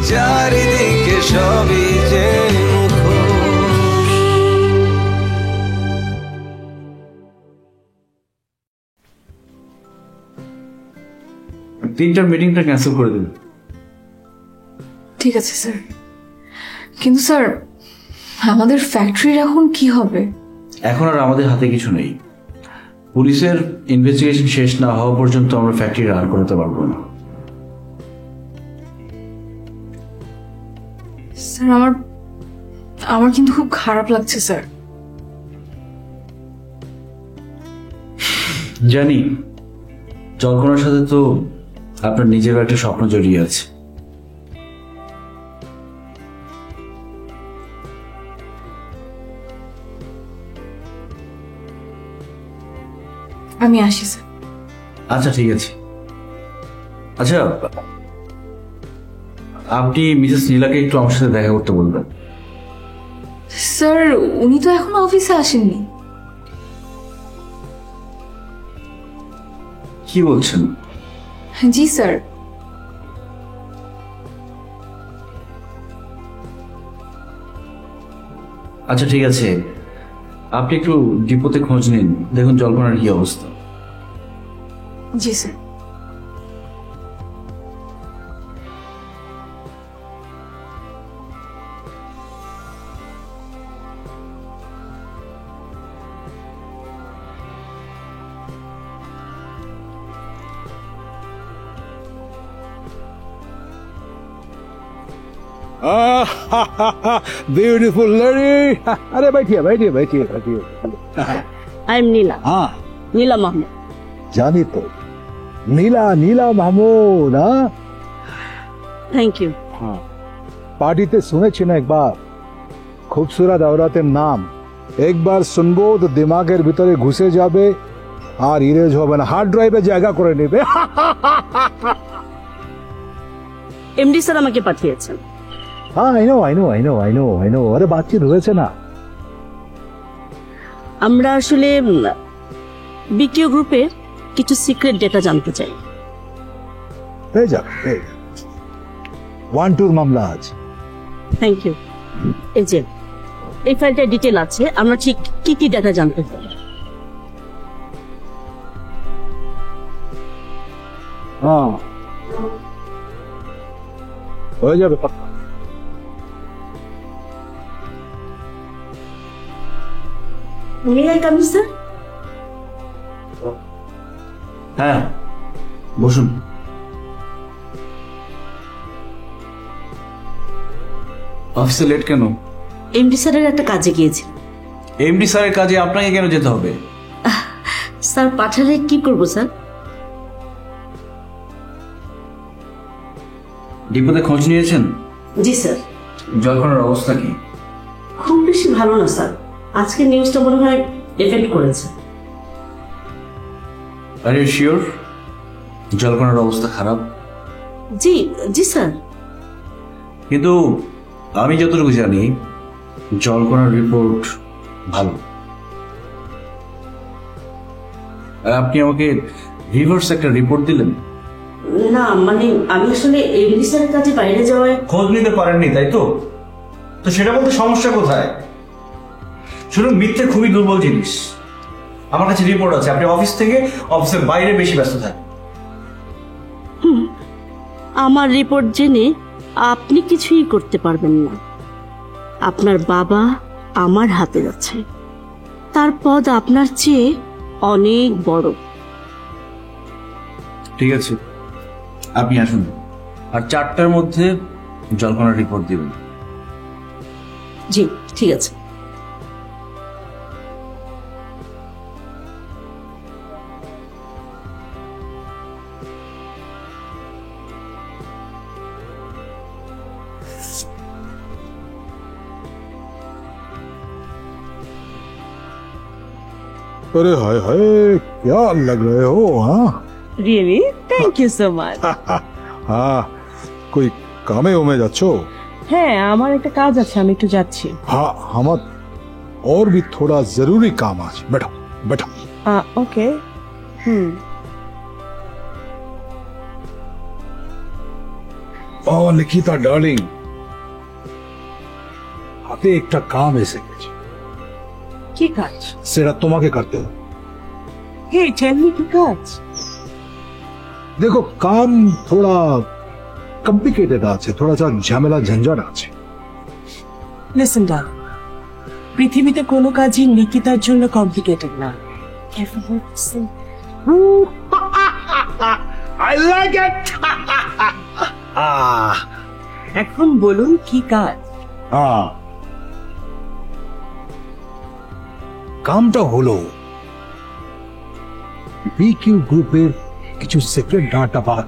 চারিদিকে সবই যে মুখোশ। 3টার মিটিংটা ক্যান্সেল করে দিন। ঠিক আছে স্যার, কিন্তু স্যার আমাদের ফ্যাক্টরির এখন কি হবে? এখন আর আমাদের হাতে কিছু নেই। পুলিশের ইনভেস্টিগেশন শেষ না হওয়া পর্যন্ত আমরা ফ্যাক্টরি রান করতে পারবো না। স্যার আমার কিন্তু খুব খারাপ লাগছে স্যার। জানি, জল্পনার সাথে তো আপনার নিজেরও একটা স্বপ্ন জড়িয়ে আছে। আমি আসি স্যার। আচ্ছা ঠিক আছে। আচ্ছা, আপনি মিসেস নীলাকে একটু আমার সাথে দেখা করতে বলবেন। স্যার উনি তো এখনো অফিসে আসেননি। কি বলছেন? জি স্যার। আচ্ছা ঠিক আছে, আপনি একটু ডিপোতে খোঁজ নিন, দেখুন জল্পনার কি অবস্থা। জি স্যার। ब्यूटीफुल लड़ी। अरे बैठिए बैठिए बैठिए बैठिए। आई एम नीला। हाँ नीला महमूद। जानी तो नीला नीला महमूद। हाँ थैंक यू। हाँ पार्टीते শুনেছি না একবার খুবসুরত औरतेর নাম একবার শুনবো তো দিমাগের ভিতরে ঘুষে যাবে আর ইরেজ হবে না, হার্ড ড্রাইভে জায়গা করে নেবে। এমডি স্যার আমাকে পাঠিয়েছেন। হ্যাঁ আই নো আরে বাতচিত হয়েছে না। আমরা আসলে বিটিও গ্রুপের কিছু সিক্রেট ডেটা জানতে চাই। পেয়ে যাবে, ওয়ান টুর মামলা আছে। Thank you. এই যে এই ফাইলটার ডিটেল আছে, আমরা ঠিক কি কি ডেটা জানতে চাই। হ্যাঁ হয়ে যাবে পাক্কা। স্যার হ্যাঁ বসুন। অফিসে লেট কেন? এমডি স্যারের একটা কাজে গিয়েছি। এমডি স্যারের কাজে আপনাকে কেন যেতে হবে? স্যার পাঠালে কি করব স্যার? ডিপোতে খোঁজ নিয়েছেন? জি স্যার। জল্পনার অবস্থা কি? খুব বেশি ভালো না স্যার, আজকে নিউজটা মনে হয় এফেক্ট করেছে। আর ইউ শিওর জল্পনার অবস্থা খারাপ? জি জি স্যার। কিন্তু আমি যতটুকু জানি জল্পনার রিপোর্ট ভালো। আর আপনি আমাকে রিভার্স একটা রিপোর্ট দিলেন। না মানে আমি আসলে এমডি স্যারের কাছে বাইরে যাওয়ায় খোঁজ নিতে পারেননি, তাই তো? তো সেটা বলতে সমস্যা কোথায়? শুনুন, মিথ্যে খুবই দুর্বল জিনিস। আমার কাছে রিপোর্ট আছে, আপনি অফিস থেকে অফিসের বাইরে বেশি ব্যস্ত থাকেন। আমার রিপোর্ট জেনে আপনি কিছুই করতে পারবেন না। আপনার বাবা আমার হাতে আছে, তার পদ আপনার চেয়ে অনেক বড়। ঠিক আছে, আপনি আসুন, আর 4টার মধ্যে জল্পনার রিপোর্ট দিবেন। জি ঠিক আছে। अरे हाय हाय क्या लग रहे हो। हाँ really thank you so much. हाँ कोई कामे उमे जाच्छो? হ্যাঁ আমার একটা কাজ আছে, আমি একটু যাচ্ছি। हाँ हम और भी थोड़ा जरूरी काम आज। बैठो बैठो। ওকে। ও নিকিতা ডার্লিং, হাতে একটা কাম এসে গেছে, কি কাজ? সেটা তোমাকে করতে হবে। হে টেল মি, কি কাজ? देखो काम थोड़ा कॉम्प्लिकेटेड আছে, थोड़ा सा ঝামেলা ঝঞ্ঝাট আছে। লিসেন ডার্লিং, পৃথিবীতে কোনো কাজই নিকিতার জন্য কমপ্লিকেটেড না। I like it. এখন বলুন কি কাজ? কামটা হলো বিকিউ গ্রুপের কিছু সিক্রেট ডাটা বাদ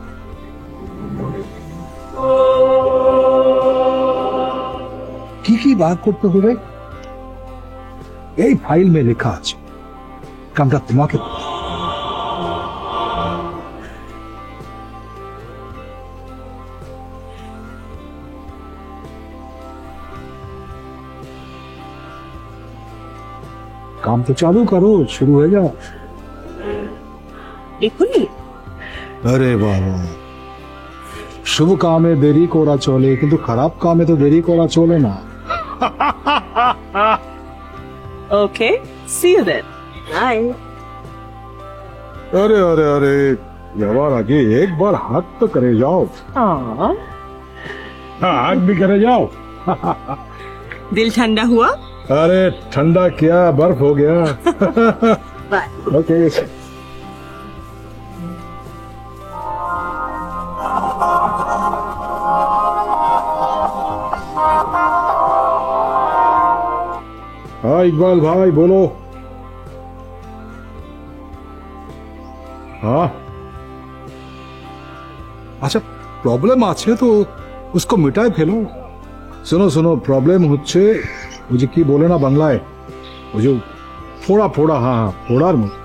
কি বার করতে হবে এই ফাইল মে লেখা আছে। কামটা তোমাকে করতে হবে। काम तो चालू करो, शुरू हो जाओ। এখনই? अरे बाबा, शुभ कामे देरी करा चले किंतु खराब कामे तो देरी करा चले ना। ওকে, সি ইউ দেন। তাই अरे अरे अरे, यार आगे एक बार हाथ तो करे जाओ। हाँ, हाथ भी करे जाओ। दिल ठंडा हुआ? अरे ठंडा क्या, बर्फ हो गया। ओके। हाँ इकबाल भाई बोलो। हाँ अच्छा, प्रॉब्लम আছে তো उसको मिटाए फेलो। सुनो सुनो, प्रॉब्लम হচ্ছে ওই যে কি বলে না বাংলায়, ওই যে ফোড়া ফোড়া, হ্যাঁ ফোড়ার মতো।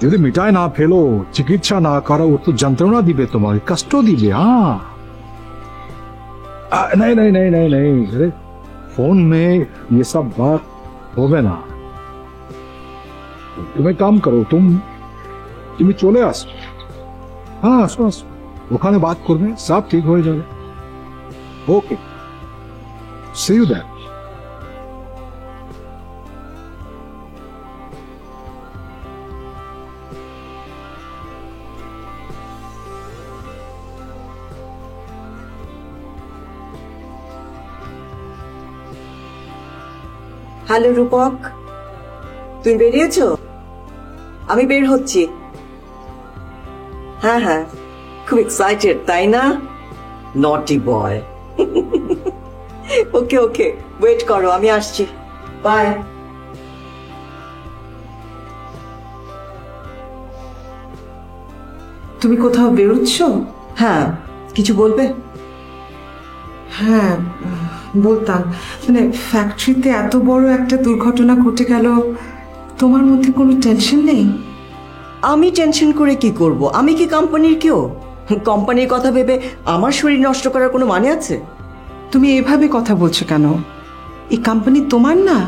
যদি মিটায় না ফেলো, চিকিৎসা না করো, ও তো যন্ত্রণা দিবে, তোমাকে কষ্ট দিবে। হ্যাঁ नहीं नहीं नहीं नहीं नहीं, अरे फोन में ये सब बात होवे ना। तुम एक काम करो, তুমি চলে আসো। হ্যাঁ আসো আসো, ওখানে বাত করবে, সব ঠিক হয়ে যাবে। ওকে, see you then. হ্যালো রূপক, তুমি বেরিয়েছো? আমি বের হচ্ছি। হ্যাঁ হ্যাঁ, খুব এক্সাইটেড তাই না? নটি বয়। ওকে ওকে, ওয়েট করো, আমি আসছি। বাই। তুমি কোথাও বেরোচ্ছ? হ্যাঁ, কিছু বলবে? হ্যাঁ বলতাম, মানে ফ্যাক্টরিতে এত বড় একটা দুর্ঘটনা ঘটে গেল, তোমার মধ্যে কোনো টেনশন নেই? আমি টেনশন করে কি করব? আমি কি কোম্পানির কেউ? কোম্পানির কথা ভেবে আমার শরীর নষ্ট করার কোনো মানে আছে? তুমি এভাবে কথা বলছো কেন? এই কোম্পানি তোমার না?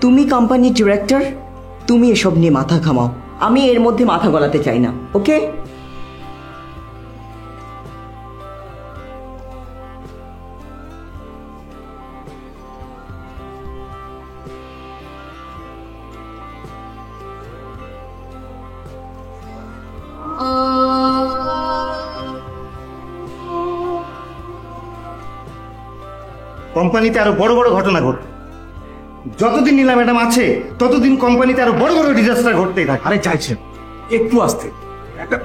তুমি কোম্পানির ডিরেক্টর, তুমি এসব নিয়ে মাথা ঘামাও, আমি এর মধ্যে মাথা গলাতে চাই না। ওকে? কোম্পানিতে আরো বড় বড় ঘটনা ঘটবে। যতদিন নীলা ম্যাডাম আছে ততদিন কোম্পানিতে আরো বড় বড় ডিজাস্টার ঘটতেই থাকে। আরে চাইছেন একটু আসতে, একটা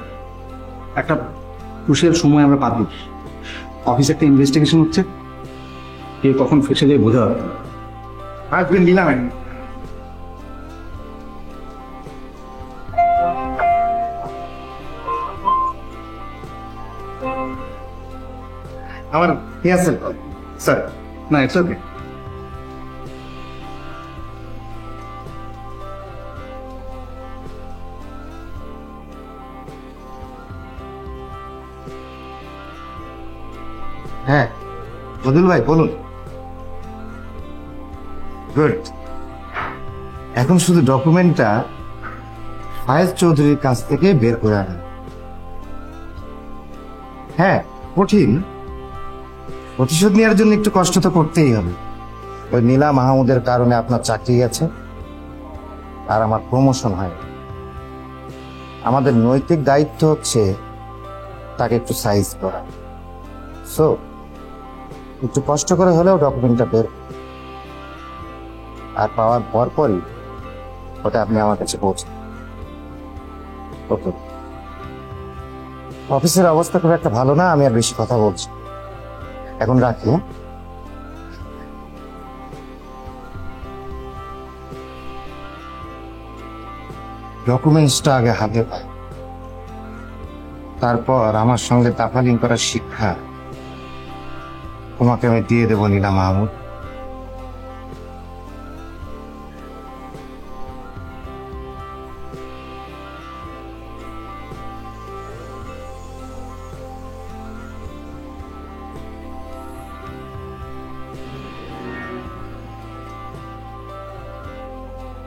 একটা ক্রুশিয়াল সময় আমরা পাবো। অফিসে একটা ইনভেস্টিগেশন হচ্ছে, কে কখন ফেসে যায় বোঝা যাবে। আসবেন নীলা ম্যাডাম। আমার হেয়ার স্যার। না ইটস ওকে। হ্যাঁ বদুল ভাই বলুন। গুড, এখন শুধু ডকুমেন্টটা ফায়েজ চৌধুরীর কাছ থেকে বের করে আনেন। হ্যাঁ কঠিন, প্রতিশোধ নেওয়ার জন্য একটু কষ্ট তো করতেই হবে। ওই নীলা মাহমুদের কারণে আপনার চাকরি গেছে আর আমার প্রমোশন হয়। আমাদের নৈতিক দায়িত্ব হচ্ছে তাকে একটু সাইজ করা। সো একটু কষ্ট করে হলেও ডকুমেন্টটা বের আর পাওয়ার পরই ওটা আপনি আমার কাছে পৌঁছে। ওকে, অফিসের অবস্থা খুব একটা ভালো না, আমি আর বেশি কথা বলছি, এখন রাখি। ডকুমেন্টসটা আগে হাতে পাই, তারপর আমার সঙ্গে তাফালিং করার শিক্ষা তোমাকে আমি দিয়ে দেবো নীলা মাহমুদ।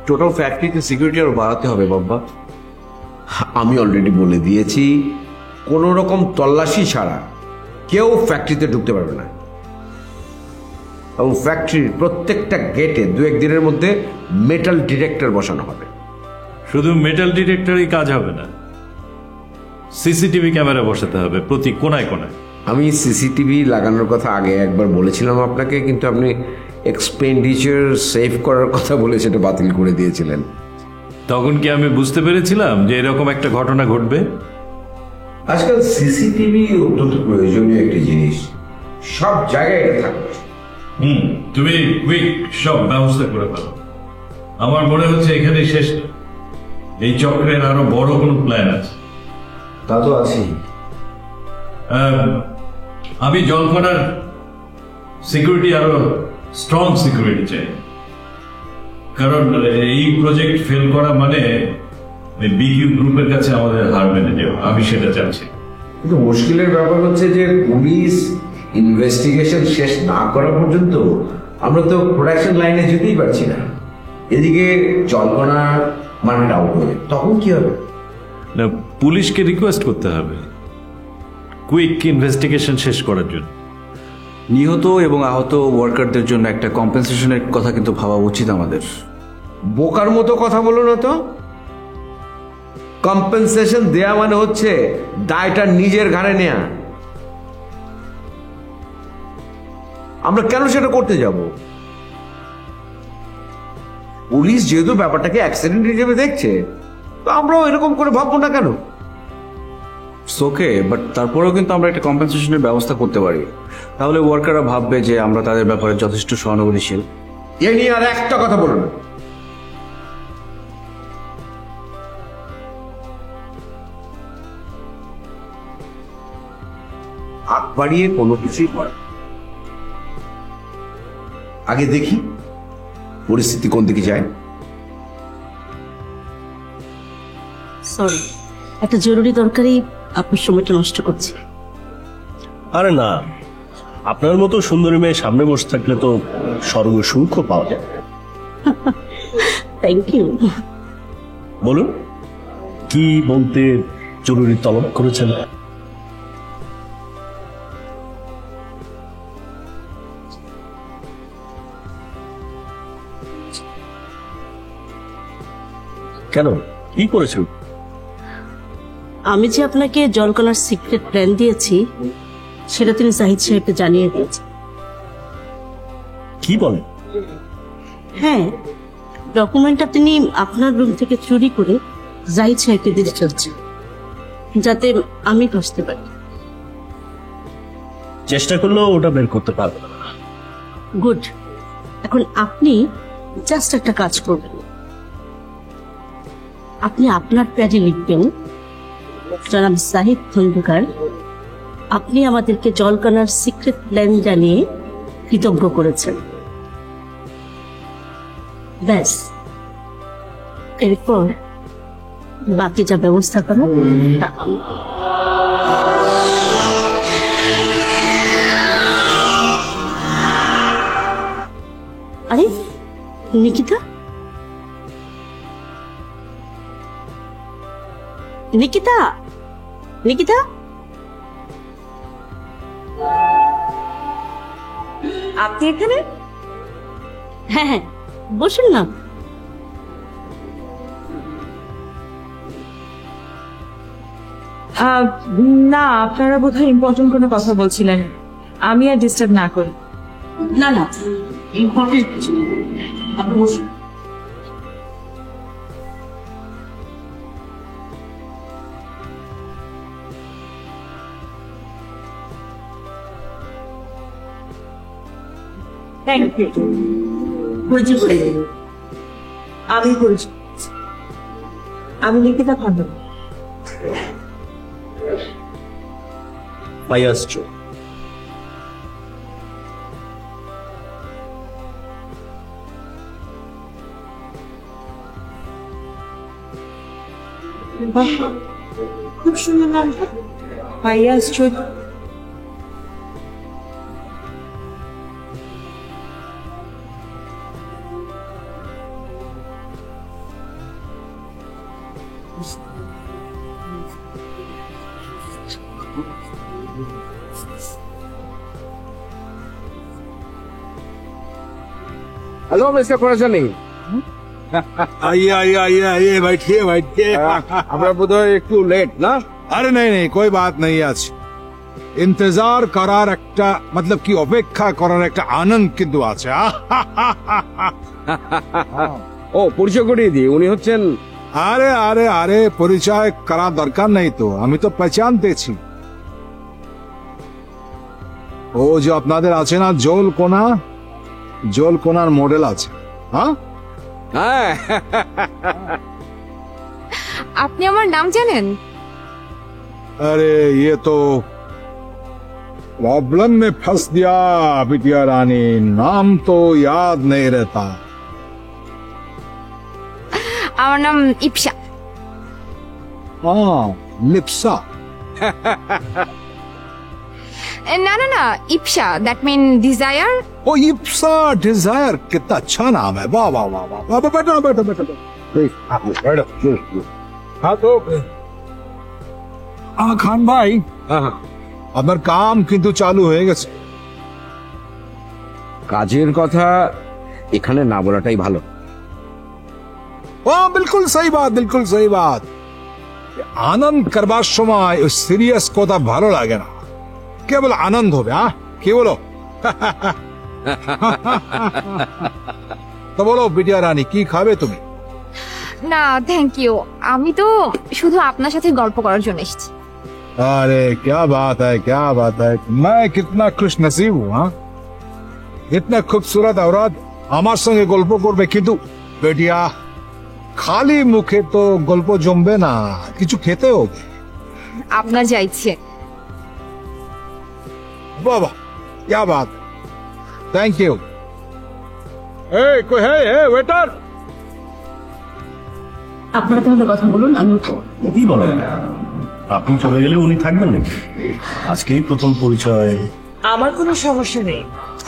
টোটাল ফ্যাক্টরিতে সিকিউরিটি আরো বাড়াতে হবে বাবা। আমি অলরেডি বলে দিয়েছি, কোনো রকম তল্লাশি ছাড়া কেউ ফ্যাক্টরিতে ঢুকতে পারবে না, এবং ফ্যাক্টরির প্রত্যেকটা গেটে 2-1 দিনের মধ্যে মেটাল ডিটেক্টর বসানো হবে। শুধু মেটাল ডিটেক্টরই কাজ হবে না, সিসিটিভি ক্যামেরা বসাতে হবে প্রতি কোনায় কোনায়। আমি সিসিটিভি লাগানোর কথা আগে একবার বলেছিলাম আপনাকে, কিন্তু আপনি এক্সপেন্ডিচার সেভ করার কথা বলে সেটা বাতিল করে দিয়েছিলেন। তখন কি আমি বুঝতে পেরেছিলাম যে এরকম একটা ঘটনা ঘটবে? আজকাল সিসিটিভি অত্যন্ত প্রয়োজনীয় একটি জিনিস, সব জায়গায় এটা থাকবে। তুমি কুইক সব ব্যবস্থা করে ফেলো। আমার মনে হচ্ছে এখানে শেষ না, এই চক্রের আরো বড় কোনো প্ল্যান আছে। তা তো আছেই। আমি জলপাড়ার সিকিউরিটি আরো স্ট্রং সিকিউরিটি চাই, কারণ এই প্রজেক্ট ফেল করা মানে বিকিউ গ্রুপের কাছে আমাদের হার মেনে যাওয়া, আমি সেটা চাচ্ছি। কিন্তু মুশকিলের ব্যাপার হচ্ছে যে পুলিশ ইনভেস্টিগেশন শেষ না করা পর্যন্ত আমরা তো প্রোডাকশন লাইনে যেতেই পারছি না। এদিকে জল্পনা মানে আউট হয়ে, তখন কি হবে? না, পুলিশকে রিকোয়েস্ট করতে হবে কুইক ইনভেস্টিগেশন শেষ করার জন্য। নিহত এবং আহত ওয়ার্কারদের জন্য একটা কম্পেনসেশনের কথা কিন্তু ভাবা উচিত আমাদের। বোকার মতো কথা বলো না তো। কম্পেনসেশন দেয়া মানে হচ্ছে দায়টা নিজের ঘাড়ে নেয়া। আমরা কেন সেটা করতে যাব? পুলিশ যেহেতু ব্যাপারটাকে অ্যাক্সিডেন্ট হিসেবে দেখছে, তো আমরাও এরকম করে ভাববো না কেন? ওকে, বাট তারপরেও কিন্তু আমরা একটা কম্পেনসেশনের ব্যবস্থা করতে পারি। তাহলে ওয়ার্কাররা ভাববে যে আমরা তাদের ব্যাপারে যথেষ্ট সহানুভূতিশীল। এ নিয়ে আর একটা কথা বলুন। হাত বাড়িয়ে কোনো কিছুই করে, আগে দেখি পরিস্থিতি কোন দিকে যায়। সরি, একটা জরুরি দরকারি আপনার সময়টা নষ্ট করছি। আরে না, আপনার মতো সুন্দরী মেয়ে সামনে বসে থাকলে তো স্বর্গ সুখ পাওয়া যায়। Thank you. বলুন, কি বলতে জরুরি তলব করেছেন? কেন, কি করেছেন? আমি যে আপনাকে জলকলার সিক্রেট প্ল্যান দিয়েছি সেটা তিনি জাহিদ সাহেবকে জানিয়ে দিয়েছি। কি বলেন? হ্যাঁ, ডকুমেন্টটা তিনি আপনার রুম থেকে চুরি করে জাহিদ সাহেবকে দিতে চলছে, যাতে আমি বুঝতে পারি। চেষ্টা করলেও ওটা বের করতে পারবে না। গুড। এখন আপনি জাস্ট একটা কাজ করবেন, আপনি আপনার প্যাডে লিখবেন, জনাব জাহিদ খন্দকার, আপনি আমাদেরকে জলকানার সিক্রেট প্ল্যান জানিয়ে কৃতজ্ঞ করেছেন। ব্যাস, এরপর বাকি যা ব্যবস্থা করা তা আমি। আরে নিকিতা, নিকিতা, নিকিতা, আপনি এখানে? হ্যাঁ হ্যাঁ, বসুন না। না, আপনারা বোধহয় ইম্পর্টেন্ট কোনো কথা বলছিলেন, আমি আর ডিস্টার্ব না করি। না না, ইম্পর্টেন্ট কিছু না। আপনি বসুন। Thank you. পরিচয় করে দিন। আমি পরিচিত, আমি নিকিতা খান্ডব। ফাইয়াজ চো। খুব সুন্দর নামটা, ফাইয়াজ চৌধুরী। हेलो मिस्टर परेशानी आइए आइए आइए आइए बैठिए बैठिए আমরা বোধহয় একটু লেট না? अरे नहीं नहीं कोई बात नहीं आज इंतजार करार একটা मतलब কি অপেক্ষা করার একটা আনন্দ কিন্তু আছে ও পরিচয় করিয়ে দিই, উনি হচ্ছেন। আরে আরে আরে পরিচয় করার দরকার নেই তো, আমি তো পছানতেছি। ও যে আপনাদের আছে না জল কোনার মডেল আছে। হ্যাঁ হ্যাঁ, আপনি আমার নাম জানেন? अरे ये तो प्रॉब्लम में फंस दिया बिटिया रानी, नाम तो याद नहीं रहता। আমার নাম ইপসা। हाँ लिप्सा। না না না, ইপসা, দ্যাট মিন ডিজায়ার। ओ इप्सा डिजायर, कितना अच्छा नाम है। वाह वाह वाह वाह वाह, बैठो बैठो बैठो बैठो। हाँ तो খান ভাই, আপনার কাম কিন্তু চালু হয়ে গেছে। কাজের কথা এখানে না বলাটাই ভালো। ও বিলকুল সহি বাত, বিলকুল সহি বাত। আনন্দ করবার সময় ওই সিরিয়াস কথা ভালো লাগে না, কেবল আনন্দ হবে। হ্যাঁ কি বলো? তো বলো বিটিয়া রানী, কি খাবে তুমি? না থ্যাংক ইউ, আমি তো শুধু আপনার সাথে গল্প করার জন্য এসেছি। अरे क्या बात है, क्या बात है। मैं कितना खुश नसीब हूँ। हाँ इतना खूबसूरत औरत আমার সঙ্গে গল্প করবে, কিন্তু বেটিয়া খালি মুখে তো গল্প জমবে না, কিছু খেতে হবে। আপনার যা ইচ্ছে। বাবা क्या बात, थैंक यू। ए कोई है वेटर? আপনারা তাহলে কথা বলুন, আমি কি বলেন? আপনি চলে গেলে উনি থাকবেন নাকি? আজকেই প্রথম পরিচয়। আমার কোনো সমস্যা নেই,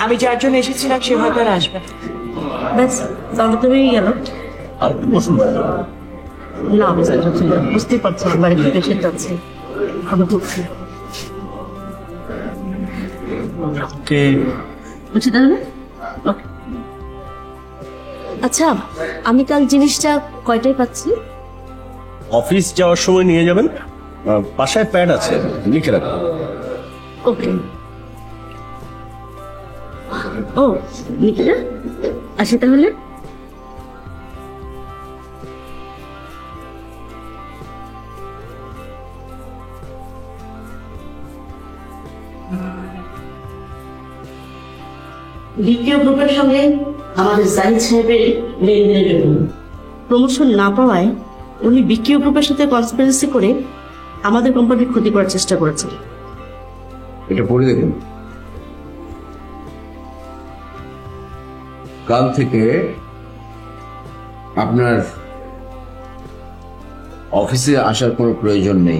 আমি যার জন্য এসেছিলাম সে হয়তো আর আসবে না। ব্যাস, তাহলে তো হয়ে গেল। আর বসুন। না বুঝতেই পারছেন, বাড়িতে পেশেন্ট আছে। বুঝছি তাহলে। আচ্ছা, আমি কাল জিনিসটা কয়টায় পাচ্ছি? অফিস যাওয়ার সময় নিয়ে যাবেন, বাসায় প্যাড আছে, লিখে রাখবেন। ওকে। ও নিকিতা, আসি তাহলে। দ্বিতীয় গ্রুপের সঙ্গে আমাদের জাহিদ সাহেবের লেনদেনের জন্য প্রমোশন না পাওয়ায় উনি বিকিউ গ্রুপের সাথে কনস্পিরেসি করে আমাদের কোম্পানির ক্ষতি করার চেষ্টা করেছেন। এটা পড়ে দেখুন। কাল থেকে আপনার অফিসে আসার কোনো প্রয়োজন নেই।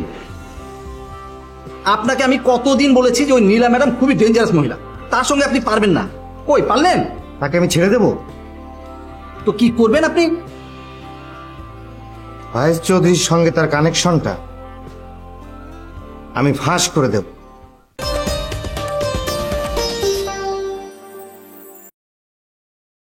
আপনাকে আমি কতদিন বলেছি যে ওই নীলা ম্যাডাম খুবই ডেঞ্জারাস মহিলা, তার সঙ্গে আপনি পারবেন না। কই পারলেন? তাকে আমি ছেড়ে দেব? তো কি করবেন আপনি? ফায়েজ চৌধুরীর সঙ্গে তার কানেকশনটা আমি ফাঁস করে দেব।